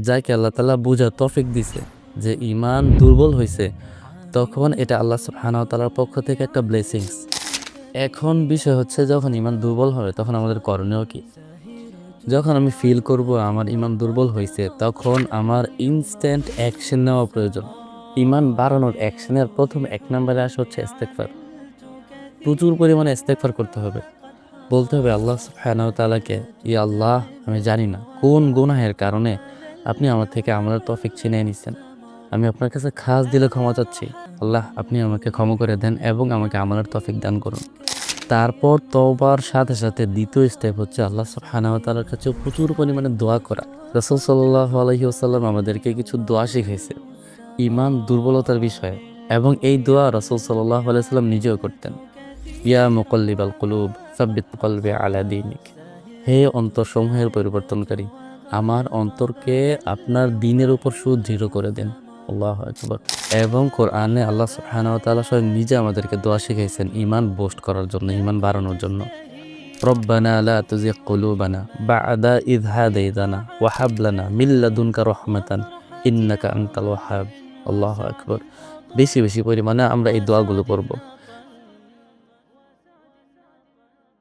যাকে আল্লাহ তাআলা বুঝার তৌফিক দিছে যে ঈমান দুর্বল হইছে, তখন এটা আল্লাহ সুবহানাহু ওয়া তাআলার পক্ষ থেকে একটা ব্লেসিংস। এখন বিষয় হচ্ছে যখন ঈমান দুর্বল হবে তখন আমাদের করণীয় কি? যখন আমি ফিল করব আমার ঈমান দুর্বল হইছে, তখন আমার ইনস্ট্যান্ট অ্যাকশন নেওয়া প্রয়োজন। ঈমান বাড়ানোর অ্যাকশনের ১ম ১ নম্বরে আসে হচ্ছে ইস্তেগফার। প্রচুর পরিমাণে ইস্তেগফার করতে হবে। বলতে হবে আল্লাহ সুবহানাহু ওয়া তাআলাকে, ইয়া আল্লাহ, আমি জানি না কোন গুনাহের কারণে আপনি আমার থেকে আমলের তৌফিক ছিনিয়ে নিছেন। আমি আপনার কাছে খাস দিলে ক্ষমা চাচ্ছি। আল্লাহ, আপনি আমাকে ক্ষমা করে দেন এবং আমাকে আমলের তৌফিক দান করুন। তারপর তওবার সাথে, সাথে ২য় স্টেপ হচ্ছে আল্লাহ সুবহানাহু ওয়া তাআলার কাছে প্রচুর পরিমাণে দোয়া করা। রাসূল সাল্লাল্লাহু আলাইহি ওয়াসাল্লাম আমাদেরকে কিছু দোয়া শিখাইছে ঈমান দুর্বলতার বিষয়ে, এবং এই দোয়া রাসূল সাল্লাল্লাহু আলাইহি ওয়াসাল্লাম নিজেও করতেন। ইয়া মুকাল্লিবাল কুলুব সাব্বিত কলবি আলা দীনিক। হে অন্তরসমূহের পরিবর্তনকারী, আমার অন্তরকে আপনার দ্বীনের উপর সুদৃঢ় করে দেন। আল্লাহু আকবার। এবং কোরআনে আল্লাহ সুবহানাহু ওয়া তাআলা স্বয়ং নিজে আমাদেরকে দোয়া শিখাইছেন ঈমান বুস্ট করার জন্য, ঈমান বাড়ানোর জন্য। রব্বানা লা তুজিগ কুলুবানা বা'দা ইয হাদাইতানা ওয়া হাব লানা মিন লাদুনকা রাহমাতান ইন্নাকা আনতাল ওয়াহ্হাব। আল্লাহু আকবার। বেশি বেশি পরিমাণে আমরা এই দোয়াগুলো করব।